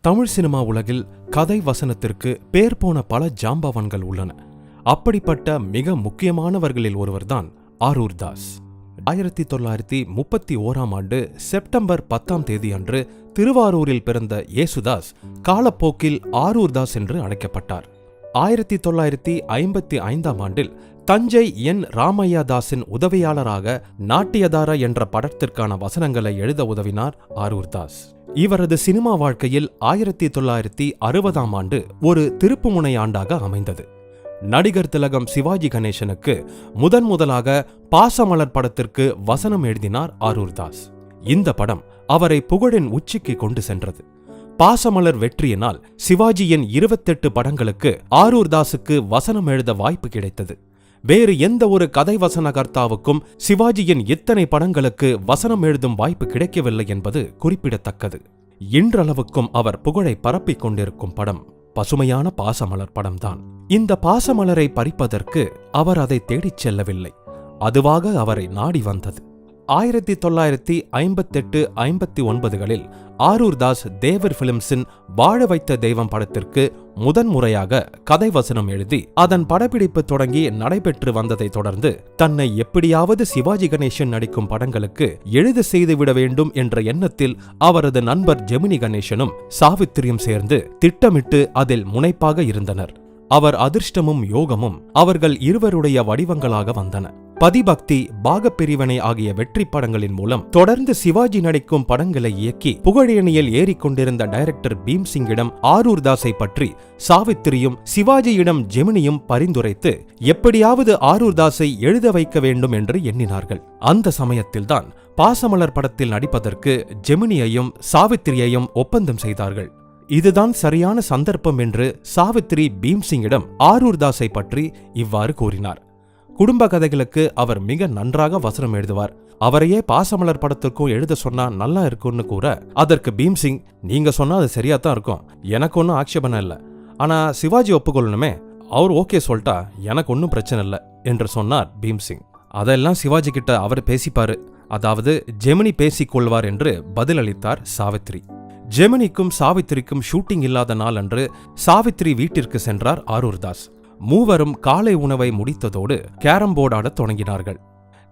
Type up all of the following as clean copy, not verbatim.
Tamil cinema உலகில் கதை வசனத்திற்கு பேர் போன பல ஜாம்பவான்கள் உள்ளன. அப்படிப்பட்ட மிக முக்கியமானவர்களில் ஒருவர்தான் ஆரூர் தாஸ். 1931 செப்டம்பர் 10 அன்று திருவாரூரில் பிறந்த ஏசுதாஸ் காலப்போக்கில் ஆரூர் தாஸ் என்று அழைக்கப்பட்டார். 1955 தஞ்சை என் ராமையா தாஸின் உதவியாளராக நாட்டியதாரா என்ற படத்திற்கான வசனங்களை எழுத உதவினார் ஆரூர் தாஸ். இவரது சினிமா வாழ்க்கையில் 1960 ஒரு திருப்புமுனை ஆண்டாக அமைந்தது. நடிகர் திலகம் சிவாஜி கணேசனுக்கு முதலாக பாசமலர் படத்திற்கு வசனம் எழுதினார் ஆரூர் தாஸ். இந்த படம் அவரை புகழின் உச்சிக்கு கொண்டு சென்றது. பாசமலர் வெற்றியினால் சிவாஜியின் 28 படங்களுக்கு ஆரூர் தாஸுக்கு வசனம் எழுத வாய்ப்பு கிடைத்தது. வேறு எந்த ஒரு கதை வசனகர்த்தாவுக்கும் சிவாஜியின் இத்தனை படங்களுக்கு வசனம் எழுதும் வாய்ப்பு கிடைக்கவில்லை என்பது குறிப்பிடத்தக்கது. இன்றளவுக்கும் அவர் புகழை பரப்பிக் கொண்டிருக்கும் படம் பசுமையான பாசமலர் படம்தான். இந்த பாசமலரை பறிப்பதற்கு அவர் அதை தேடிச் செல்லவில்லை, அதுவாக அவரை நாடி வந்தது. 1958-59களில் ஆரூர் தாஸ் தேவர் பிலிம்ஸின் வாழ வைத்த தெய்வம் படத்திற்கு முதன்முறையாக கதை வசனம் எழுதி அதன் படப்பிடிப்பு தொடங்கி நடைபெற்று வந்ததை தொடர்ந்து தன்னை எப்படியாவது சிவாஜி கணேசன் நடிக்கும் படங்களுக்கு எழுத செய்துவிட வேண்டும் என்ற எண்ணத்தில் அவரது நண்பர் ஜெமினிகணேசனும் சாவித்திரியும் சேர்ந்து திட்டமிட்டு அதில் முனைப்பாக இருந்தனர். அவர் அதிர்ஷ்டமும் யோகமும் அவர்கள் இருவருடைய வடிவங்களாக வந்தன. பதிபக்தி, பாகப்பிரிவினை ஆகிய வெற்றி படங்களின் மூலம் தொடர்ந்து சிவாஜி நடிக்கும் படங்களை இயக்கி புகழேணியில் ஏறிக்கொண்டிருந்த டைரக்டர் பீம்சிங்கிடம் ஆரூர் தாஸை பற்றி சாவித்திரியும் சிவாஜியிடம் ஜெமினியும் பரிந்துரைத்து எப்படியாவது ஆரூர் தாஸை எழுத வைக்க வேண்டும் என்று எண்ணினார்கள். அந்த சமயத்தில்தான் பாசமலர் படத்தில் நடிப்பதற்கு ஜெமினியையும் சாவித்திரியையும் ஒப்பந்தம் செய்தார்கள். இதுதான் சரியான சந்தர்ப்பம் என்று சாவித்திரி பீம்சிங்கிடம் ஆரூர் தாஸை பற்றி இவ்வாறு கூறினார். குடும்ப கதைகளுக்கு அவர் மிக நன்றாக வசனம் எழுதுவார். அவரையே பாசமலர் படத்திற்கும் எழுத சொன்னா நல்லா இருக்கும்னு கூற, அதற்கு பீம்சிங், நீங்க சொன்னா அது சரியாத்தான் இருக்கும், எனக்கு ஒன்னும் ஆட்சேபனை இல்லை, ஆனா சிவாஜி ஒப்புக்கொள்ளணுமே, அவர் ஓகே சொல்லிட்டா எனக்கு ஒன்னும் பிரச்சனை இல்லை என்று சொன்னார் பீம்சிங். அதெல்லாம் சிவாஜி கிட்ட அவர் பேசிப்பாரு, அதாவது ஜெமினி பேசிக்கொள்வார் என்று பதிலளித்தார் சாவித்ரி. ஜெமினிக்கும் சாவித்திரிக்கும் ஷூட்டிங் இல்லாத நாள் அன்று சாவித்ரி வீட்டிற்கு சென்றார் ஆரூர் தாஸ். மூவரும் காலை உணவை முடித்ததோடு கேரம் போர்டு ஆடத் தொடங்கினார்கள்.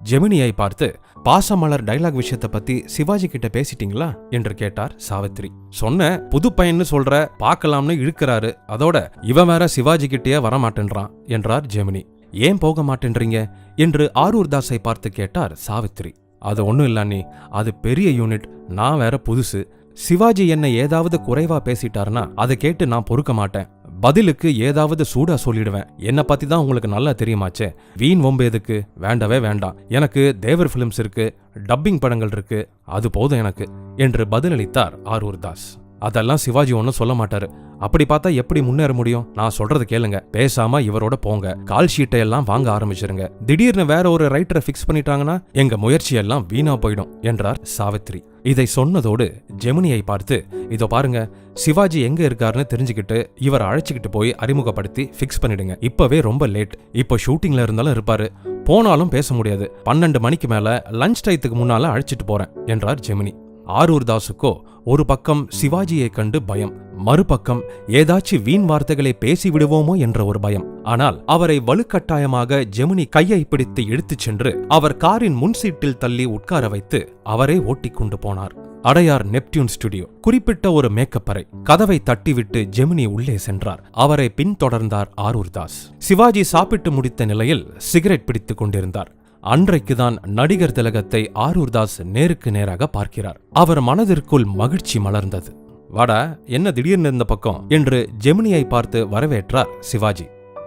ஜெமினியை பார்த்து, பாசமலர் டைலாக் விஷயத்தை பத்தி சிவாஜி கிட்ட பேசிட்டீங்களா என்று கேட்டார் சாவித்ரி. சொன்ன, புது பையன்னு சொல்ற, பார்க்கலாம்னு இழுக்கிறாரு, அதோட இவன் வேற சிவாஜி கிட்டே வரமாட்டேன்றான் என்றார் ஜெமினி. ஏன் போக மாட்டேன்றீங்க என்று ஆரூர் தாஸை பார்த்து கேட்டார் சாவித்ரி. அது ஒன்னும் இல்ல நீ, அது பெரிய யூனிட், நான் வேற புதுசு, சிவாஜி என்னை ஏதாவது குறைவா பேசிட்டாருன்னா அதை கேட்டு நான் பொறுக்க மாட்டேன், பதிலுக்கு ஏதாவது சூடா சொல்லிடுவேன், என்னை பத்தி தான் உங்களுக்கு நல்லா தெரியுமாச்சே, வீண் வம்பு எதுக்கு, வேண்டவே வேண்டாம், எனக்கு தேவர் பிலிம்ஸ் இருக்கு, டப்பிங் படங்கள் இருக்கு, அது போதும் எனக்கு என்று பதிலளித்தார் ஆரூர் தாஸ். அதெல்லாம் சிவாஜி ஒன்னும் சொல்ல மாட்டாரு, அப்படி பார்த்தா எப்படி முன்னேற முடியும், நான் சொல்றது கேளுங்க, பேசாம இவரோட போங்க, கால் ஷீட்டை எல்லாம் வாங்க ஆரம்பிச்சிருங்க, திடீர்னு வேற ஒரு ரைட்டரை பிக்ஸ் பண்ணிட்டாங்கன்னா எங்க முயற்சியெல்லாம் வீணா போயிடும் என்றார் சாவித்ரி. இதை சொன்னதோடு ஜெமினியை பார்த்து, இதோ பாருங்க, சிவாஜி எங்க இருக்காருன்னு தெரிஞ்சுக்கிட்டு இவரை அழைச்சிக்கிட்டு போய் அறிமுகப்படுத்தி பிக்ஸ் பண்ணிடுங்க, இப்பவே ரொம்ப லேட், இப்போ ஷூட்டிங்ல இருந்தாலும் இருப்பாரு, போனாலும் பேச முடியாது, 12 மணிக்கு மேல லஞ்ச் டைத்துக்கு முன்னால அழைச்சிட்டு போறேன் என்றார் ஜெமினி. ஆரூர் தாஸுக்கோ ஒரு பக்கம் சிவாஜியை கண்டு பயம், மறுபக்கம் ஏதாச்சும் வீண் வார்த்தைகளை பேசி விடுவோமோ என்ற ஒரு பயம். ஆனால் அவரை வலுக்கட்டாயமாக ஜெமினி கையை பிடித்து இழுத்துச் சென்று அவர் காரின் முன் சீட்டில் தள்ளி உட்கார வைத்து அவரே ஓட்டிக்கொண்டு போனார். Adyar Neptune studio. குறிப்பிட்ட ஒரு மேக்கப் அறை. கதவை தட்டிவிட்டு ஜெமினி உள்ளே சென்றார். அவரை பின்தொடர்ந்தார் ஆரூர் தாஸ். சிவாஜி சாப்பிட்டு முடித்த நிலையில் சிகரெட் பிடித்துக் கொண்டிருந்தார். அன்றைக்குதான் நடிகர் திலகத்தை ஆரூர் தாஸ் நேருக்கு நேராக பார்க்கிறார். அவர் மனதிற்குள் மகிழ்ச்சி மலர்ந்தது. வாடா, என்ன திடீர்னு இந்த பக்கம் என்று ஜெமினியை பார்த்து வரவேற்றார் சிவாஜி.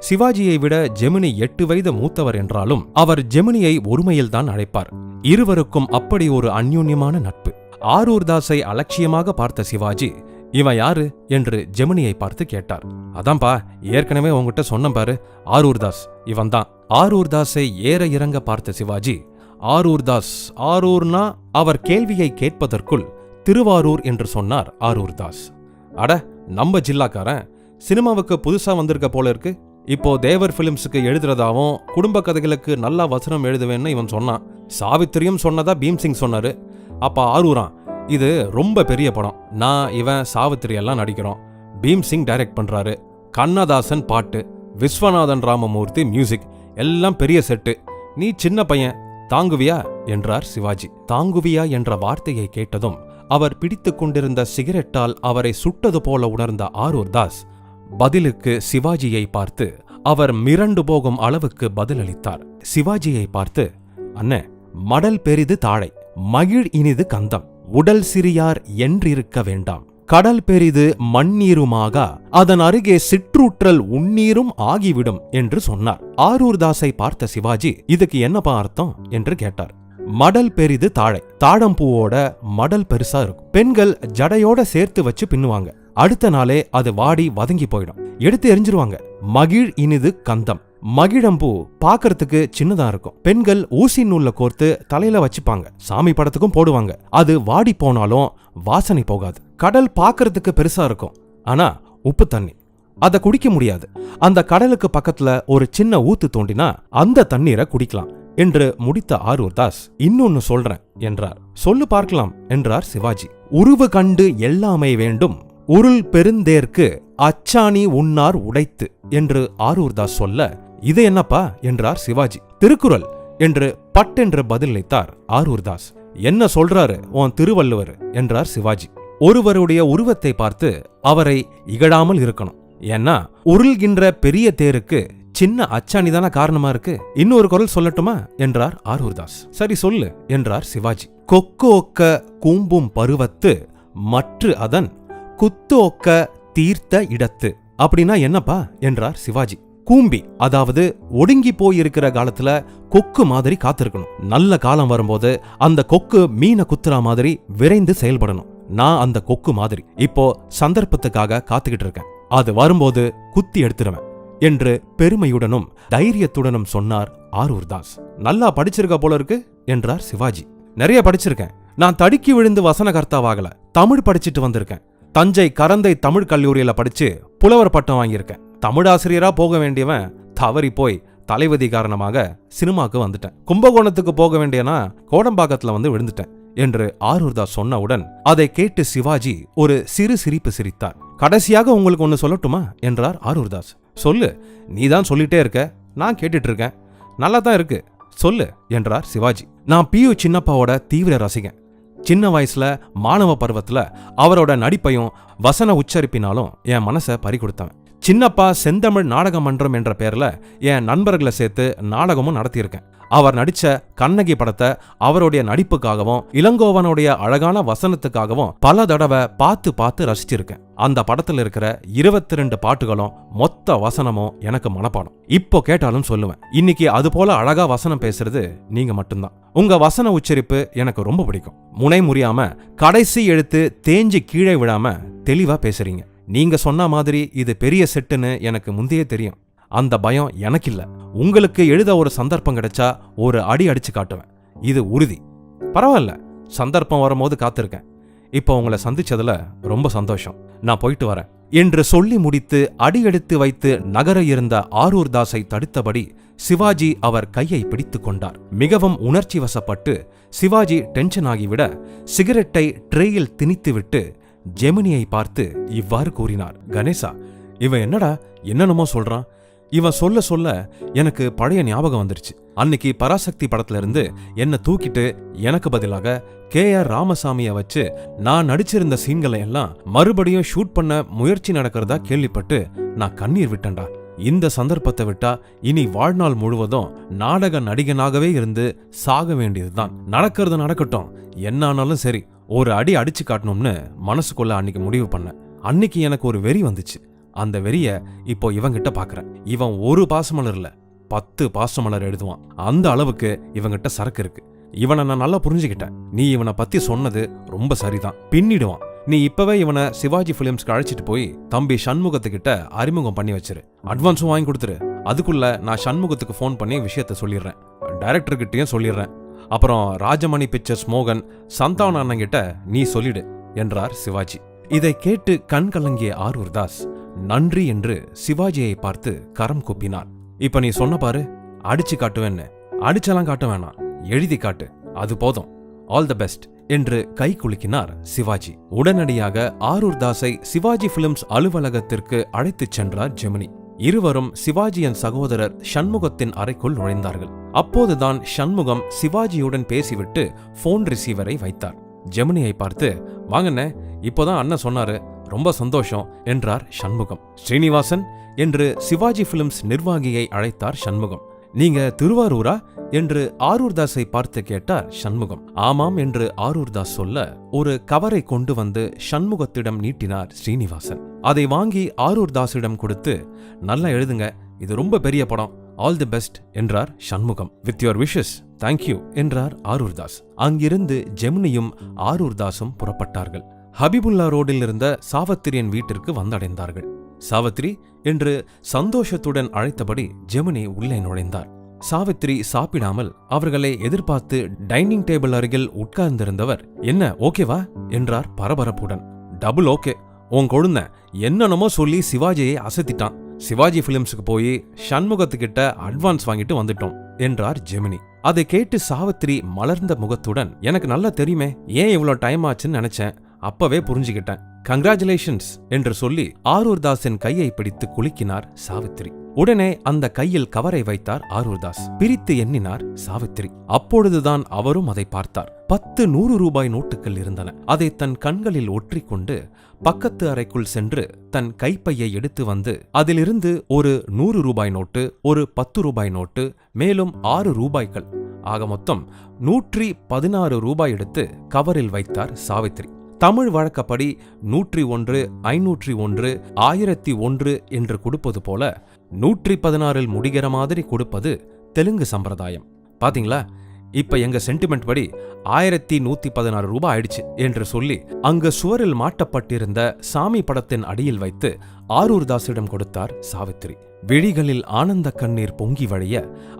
சிவாஜியை விட ஜெமினி 8 வயது மூத்தவர் என்றாலும் அவர் ஜெமினியை ஒருமையில்தான் அழைப்பார். இருவருக்கும் அப்படி ஒரு அந்யோன்யமான நட்பு. ஆரூர் தாஸை அலட்சியமாக பார்த்த சிவாஜி, இவன் யாரு என்று ஜெமினியை பார்த்து கேட்டார். அதான்பா, ஏற்கனவே உங்ககிட்ட சொன்ன பாரு, ஆரூர் தாஸ், இவன் தான். ஆரூர் தாஸை ஏற இறங்க பார்த்த சிவாஜி, ஆரூர் தாஸ், ஆரூர்னா? அவர் கேள்வியை கேட்பதற்குள் திருவாரூர் என்று சொன்னார் ஆரூர் தாஸ். அட, நம்ம ஜில்லாக்காரன், சினிமாவுக்கு புதுசா வந்திருக்க போல இருக்கு, இப்போ தேவர் பிலிம்ஸுக்கு எழுதுறதாவும் குடும்ப கதைகளுக்கு நல்லா வசனம் எழுதுவேன்னு இவன் சொன்னான். சாவித்திரியும் சொன்னதா பீம்சிங் சொன்னாரு. அப்ப ஆரூரான், இது ரொம்ப பெரிய படம். நான் இவன் சாவித்திரி எல்லாம் நடிக்கிறோம். பீம் சிங் டைரக்ட் பண்றாரு. கண்ணதாசன் பாட்டு, விஸ்வநாதன் ராமமூர்த்தி மியூசிக், எல்லாம் பெரிய செட்டு. நீ சின்ன பையன், தாங்குவியா என்றார் சிவாஜி. தாங்குவியா என்ற வார்த்தையை கேட்டதும் அவர் பிடித்துக் கொண்டிருந்த சிகரெட்டால் அவரை சுட்டது போல உணர்ந்த ஆரூர் தாஸ் பதிலுக்கு சிவாஜியை பார்த்து அவர் மிரண்டு போகும் அளவுக்கு பதிலளித்தார். சிவாஜியை பார்த்து, அண்ணே, மடல் பெரிது தாழை, மகிழ் இனிது கந்தம், உடல் சிறியார் என்றிருக்க வேண்டாம், கடல் பெரிது மண்ணீருமாக, அதன் அருகே சிற்றூற்றல் உண்ணீரும் ஆகிவிடும் என்று சொன்னார். ஆரூர் தாஸை பார்த்த சிவாஜி, இதுக்கு என்னப்பா அர்த்தம் என்று கேட்டார். மடல் பெரிது தாழை, தாழம்பூவோட மடல் பெருசா இருக்கும். பெண்கள் ஜடையோட சேர்த்து வச்சு பின்னுவாங்க. அடுத்த நாளே அது வாடி வதங்கி போயிடும், எடுத்து எரிஞ்சிருவாங்க. மகிழ் இனிது கந்தம், மகிழம்பூ பாக்கிறதுக்கு சின்னதா இருக்கும். பெண்கள் ஊசி நூல்ல கோர்த்து தலையில வச்சுப்பாங்க, சாமி படத்துக்கும் போடுவாங்க. அது வாடி போனாலும் வாசனை போகாது. கடல் பாக்கிறதுக்கு பெருசா இருக்கும், ஆனா உப்பு தண்ணி, அதை குடிக்க முடியாது. அந்த கடலுக்கு பக்கத்துல ஒரு சின்ன ஊத்து தோண்டினா அந்த தண்ணீரை குடிக்கலாம் என்று முடித்த ஆரூர் தாஸ், இன்னொன்னு சொல்றேன் என்றார். சொல்லு பார்க்கலாம் என்றார் சிவாஜி. உருவு கண்டு எல்லாமே வேண்டும், உருள் பெருந்தேர்க்கு அச்சாணி உன்னார் உடைத்து என்று ஆரூர் தாஸ் சொல்ல, இது என்னப்பா என்றார் சிவாஜி. திருக்குறள் என்று பட்டென்று பதிலளித்தார் ஆரூர் தாஸ். என்ன சொல்றாரு உன் திருவள்ளுவர் என்றார் சிவாஜி. ஒருவருடைய உருவத்தை பார்த்து அவரை இகழாமல் இருக்கணும். ஏன்னா உருள்கின்ற பெரிய தேருக்கு சின்ன அச்சாணி தானே காரணமா இருக்கு. இன்னொரு குரல் சொல்லட்டுமா என்றார் ஆரூர் தாஸ். சரி சொல்லு என்றார் சிவாஜி. கொக்கு ஒக்க கூம்பும் பருவத்து மற்று அதன் குத்து ஒக்க தீர்த்த இடத்து. அப்படின்னா என்னப்பா என்றார் சிவாஜி. கூம்பி, அதாவது ஒடுங்கி போயிருக்கிற காலத்துல கொக்கு மாதிரி காத்திருக்கணும். நல்ல காலம் வரும்போது அந்த கொக்கு மீனை குத்துறா மாதிரி விரைந்து செயல்படணும். நான் அந்த கொக்கு மாதிரி இப்போ சந்தர்ப்பத்துக்காக காத்துக்கிட்டு இருக்கேன். அது வரும்போது குத்தி எடுத்துருவேன் என்று பெருமையுடனும் தைரியத்துடனும் சொன்னார் ஆரூர் தாஸ். நல்லா படிச்சிருக்க போல இருக்கு என்றார் சிவாஜி. நிறைய படிச்சிருக்கேன். நான் தடுக்கி விழுந்து வசனகர்த்தாவாகல, தமிழ் படிச்சுட்டு வந்திருக்கேன். தஞ்சை கரந்தை தமிழ் கல்லூரியில படிச்சு புலவர் பட்டம் வாங்கியிருக்கேன். தமிழாசிரியரா போக வேண்டியவன் தவறி போய் தலைவதி காரணமாக சினிமாக்கு வந்துட்டேன். கும்பகோணத்துக்கு போக வேண்டியனா கோடம்பாக்கத்துல வந்து விழுந்துட்டேன் என்று ஆரூர் தாஸ் சொன்னவுடன் அதை கேட்டு சிவாஜி ஒரு சிறு சிரிப்பு சிரித்தார். கடைசியாக உங்களுக்கு ஒன்னு சொல்லட்டுமா என்றார் ஆரூர் தாஸ். சொல்லு, நீதான் சொல்லிட்டே இருக்க, நான் கேட்டுட்டு இருக்கேன். நல்லா தான் இருக்கு, சொல்லு என்றார் சிவாஜி. நான் பியு சின்னப்பாவோட தீவிர ரசிகன். சின்ன வயசுல மாணவ பருவத்துல அவரோட நடிப்பையும் வசன உச்சரிப்பினாலும் என் மனசை பறி கொடுத்தவன். சின்னப்பா செந்தமிழ் நாடக மன்றம் என்ற பேர்ல என் நண்பர்களை சேர்த்து நாடகமும் நடத்தியிருக்கேன். அவர் நடிச்ச கண்ணகி படத்தை அவருடைய நடிப்புக்காகவும் இளங்கோவனுடைய அழகான வசனத்துக்காகவும் பல தடவை பார்த்து பார்த்து ரசிச்சிருக்கேன். அந்த படத்துல இருக்கிற 22 பாட்டுகளும் மொத்த வசனமும் எனக்கு மனப்பாடம். இப்போ கேட்டாலும் சொல்லுவேன். இன்னைக்கு அது போல அழகா வசனம் பேசுறது நீங்க மட்டும்தான். உங்க வசன உச்சரிப்பு எனக்கு ரொம்ப பிடிக்கும். முனை முறியாம கடைசி எழுத்து தேஞ்சி கீழே விழாம தெளிவா பேசுறீங்க. நீங்க சொன்ன மாதிரி இது பெரிய செட்டுன்னு எனக்கு முந்தையே தெரியும். அந்த பயம் எனக்கு இல்ல. உங்களுக்கு எழுத ஒரு சந்தர்ப்பம் கிடைச்சா ஒரு அடி அடிச்சு காட்டுவேன், இது உறுதி. பரவாயில்ல, சந்தர்ப்பம் வரும்போது காத்திருக்கேன். இப்போ உங்களை சந்திச்சதுல ரொம்ப சந்தோஷம். நான் போயிட்டு வரேன் என்று சொல்லி முடித்து அடியெடுத்து வைத்து நகர இருந்த ஆரூர் தாஸை தடுத்தபடி சிவாஜி அவர் கையை பிடித்து கொண்டார். மிகவும் உணர்ச்சி வசப்பட்டு சிவாஜி டென்ஷன் ஆகிவிட சிகரெட்டை ட்ரேயில் திணித்துவிட்டு ஜெமினியை பார்த்து இவ்வாறு கூறினார். கணேசா, இவன் என்னடா என்னென்னமோ சொல்றான். இவன் சொல்ல சொல்ல எனக்கு பழைய ஞாபகம் வந்துருச்சு. அன்னைக்கு பராசக்தி படத்துல இருந்து என்ன தூக்கிட்டு எனக்கு பதிலாக KR ராமசாமியை வச்சு நான் நடிச்சிருந்த சீன்களை எல்லாம் மறுபடியும் ஷூட் பண்ண முயற்சி நடக்கிறதா கேள்விப்பட்டு நான் கண்ணீர் விட்டேன்டா. இந்த சந்தர்ப்பத்தை விட்டா இனி வாழ்நாள் முழுவதும் நாடக நடிகனாகவே இருந்து சாக வேண்டியதுதான். நடக்கிறது நடக்கட்டும், என்ன ஆனாலும் சரி, ஒரு அடி அடிச்சு காட்டணும்னு மனசுக்குள்ள அன்னைக்கு முடிவு பண்ண. அன்னைக்கு எனக்கு ஒரு வெறி வந்துச்சு. அந்த வெறிய இப்போ இவங்கிட்ட பாக்குறேன். இவன் ஒரு பாசமலர் இல்ல, 10 பாசமலர் எழுதுவான். அந்த அளவுக்கு இவங்கிட்ட சரக்கு இருக்கு. இவனை நான் நல்லா புரிஞ்சுக்கிட்டேன். நீ இவனை பத்தி சொன்னது ரொம்ப சரிதான், பின்னிடுவான். நீ இப்பவே இவனை சிவாஜி பிலிம்ஸ்க்கு அழைச்சிட்டு போய் தம்பி சண்முகத்துக்கிட்ட அறிமுகம் பண்ணி வச்சிரு. அட்வான்ஸும் வாங்கி கொடுத்துரு. அதுக்குள்ள நான் சண்முகத்துக்கு ஃபோன் பண்ணி விஷயத்த சொல்லிடுறேன். டைரக்டர்கிட்டையும் சொல்லிடுறேன். அப்புறம் ராஜமணி பிக்சர்ஸ் மோகன் சந்தான அண்ணங்கிட்ட நீ சொல்லிடு என்றார் சிவாஜி. இதை கேட்டு கண் கலங்கிய ஆரூர் தாஸ் நன்றி என்று சிவாஜியை பார்த்து கரம் கூப்பினார். இப்ப நீ சொன்ன பாரு, அடிச்சு காட்டுவேன்னு. அடிச்செல்லாம் காட்ட வேணாம், எழுதி காட்டு, அது போதும். ஆல் தி பெஸ்ட் என்று கை குலுக்கினார் சிவாஜி. உடனடியாக ஆரூர் தாஸை சிவாஜி பிலிம்ஸ் அலுவலகத்திற்கு அழைத்துச் சென்றார் ஜெமினி. இருவரும் சிவாஜியின் சகோதரர் சண்முகத்தின் அறைக்குள் நுழைந்தார்கள். அப்போதுதான் சண்முகம் சிவாஜியுடன் பேசிவிட்டு போன் ரிசீவரை வைத்தார். ஜெமினியை பார்த்து, வாங்கண்ணே, இப்போதான் அண்ணன் சொன்னாரு, ரொம்ப சந்தோஷம் என்றார் சண்முகம். ஸ்ரீனிவாசன் என்று சிவாஜி பிலிம்ஸ் நிர்வாகியை அழைத்தார் சண்முகம். நீங்க திருவாரூரா என்று ஆரூர் தாஸை பார்த்து கேட்டார் சண்முகம். ஆமாம் என்று ஆரூர் தாஸ் சொல்ல ஒரு கவரை கொண்டு வந்து சண்முகத்திடம் நீட்டினார் ஸ்ரீனிவாசன். அதை வாங்கி ஆரூர் தாஸிடம் கொடுத்து, நல்லா எழுதுங்க, இது ரொம்ப பெரிய படம், ஆல் தி பெஸ்ட் என்றார் Shanmugam. With your wishes, thank you என்றார் ஆரூர் தாஸ். அங்கிருந்து ஜெமினியும் ஆரூர் தாஸும் புறப்பட்டார்கள். ஹபிபுல்லா ரோடில் இருந்த சாவித்திரியின் வீட்டிற்கு வந்தடைந்தார்கள். சாவித்ரி என்று சந்தோஷத்துடன் அழைத்தபடி ஜெமினி உள்ளே நுழைந்தார். சாவித்ரி சாப்பிடாமல் அவர்களை எதிர்பார்த்து டைனிங் டேபிள் அருகில் உட்கார்ந்திருந்தவர், என்ன ஓகேவா என்றார் பரபரப்புடன். டபுள் ஓகே, உன் கொழுந்த என்னென்னமோ சொல்லி சிவாஜியை அசத்திட்டான். சிவாஜி பிலிம்ஸுக்கு போய் சண்முகத்துக்கிட்ட அட்வான்ஸ் வாங்கிட்டு வந்துட்டோம் என்றார் ஜெமினி. அதை கேட்டு சாவித்ரி மலர்ந்த முகத்துடன், எனக்கு நல்லா தெரியுமே, ஏன் இவ்வளவு டைம் ஆச்சுன்னு நினைச்சேன், அப்பவே புரிஞ்சுக்கிட்டேன், கங்க்ராச்சுலேஷன்ஸ் என்று சொல்லி ஆரூர் தாஸின் கையை பிடித்து குலுக்கினார் சாவித்ரி. உடனே அந்த கையில் கவரை வைத்தார் ஆரூர் தாஸ். பிரித்து எண்ணினார் சாவித்ரி. அப்பொழுதுதான் அவரும் அதை பார்த்தார். 10 100 ரூபாய் நோட்டுகள் இருந்தன. அதை தன் கண்களில் ஒற்றிக்கொண்டு பக்கத்து அறைக்குள் சென்று தன் கைப்பையை எடுத்து வந்து அதிலிருந்து ஒரு 100 ரூபாய் நோட்டு, ஒரு 10 ரூபாய் நோட்டு, மேலும் 6 ரூபாய்கள், ஆக மொத்தம் 116 ரூபாய் எடுத்து கவரில் வைத்தார் சாவித்ரி. தமிழ் வழக்கப்படி 101, 501, 1001 என்று கொடுப்பது போல 116 முடிகிற மாதிரி கொடுப்பது தெலுங்கு சம்பிரதாயம். பாத்தீங்களா, இப்ப எங்க சென்டிமெண்ட் படி 1116 ரூபாய் ஆயிடுச்சு என்று சொல்லி அங்கு சுவரில் மாட்டப்பட்டிருந்த சாமி படத்தின் அடியில் வைத்து ஆரூர் தாஸிடம் கொடுத்தார் சாவித்ரி. விழிகளில் ஆனந்த கண்ணீர் பொங்கி வழிய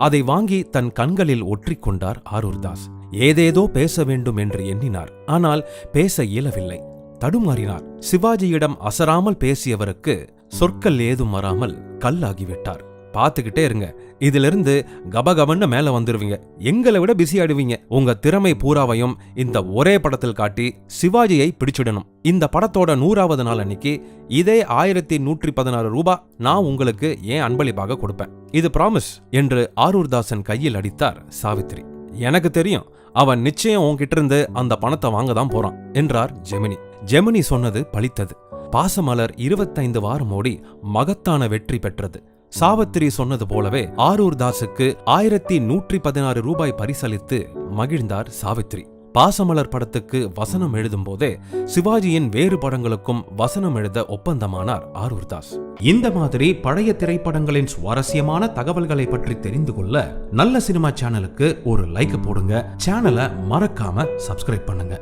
அதை வாங்கி தன் கண்களில் ஒற்றிக்கொண்டார் ஆரூர் தாஸ். ஏதேதோ பேச வேண்டும் என்று எண்ணினார். ஆனால் பேச இயலவில்லை. தடுமாறினார். சிவாஜியிடம் அசராமல் பேசியவருக்கு சொற்கள் ஏதும் வராமல் கல்லாகிவிட்டார். பாத்துக்கிட்டே இருங்க, இதிலிருந்து கபகபன்னு மேல வந்துருவீங்க, எங்களை விட பிஸி ஆடுவீங்க. உங்க திறமை பூராவையும் இந்த ஒரே படத்தில் காட்டி சிவாஜியை பிடிச்சிடணும். இந்த படத்தோட 100வது நாள் அன்னைக்கு இதே 1116 ரூபாய் நான் உங்களுக்கு ஏன் அன்பளிப்பாக கொடுப்பேன், இது ப்ராமிஸ் என்று ஆரூர் தாஸன் கையில் அடித்தார் சாவித்ரி. எனக்கு தெரியும், அவன் நிச்சயம் உன்கிட்ட இருந்து அந்த பணத்தை வாங்க தான் போறான் என்றார் ஜெமினி. ஜெமினி சொன்னது பலித்தது. பாசமலர் 25 வாரம் ஓடி மகத்தான வெற்றி பெற்றது. சாவித்ரி சொன்னது போலவே ஆரூர் தாஸுக்கு 1116 ரூபாய் பரிசளித்து மகிழ்ந்தார் சாவித்ரி. பாசமலர் படத்துக்கு வசனம் எழுதும் போதே சிவாஜியின் வேறு படங்களுக்கும் வசனம் எழுத ஒப்பந்தமானார் ஆரூர் தாஸ். இந்த மாதிரி பழைய திரைப்படங்களின் சுவாரஸ்யமான தகவல்களை பற்றி தெரிந்து கொள்ள நல்ல சினிமா சேனலுக்கு ஒரு லைக் போடுங்க. சேனலை மறக்காம சப்ஸ்கிரைப் பண்ணுங்க.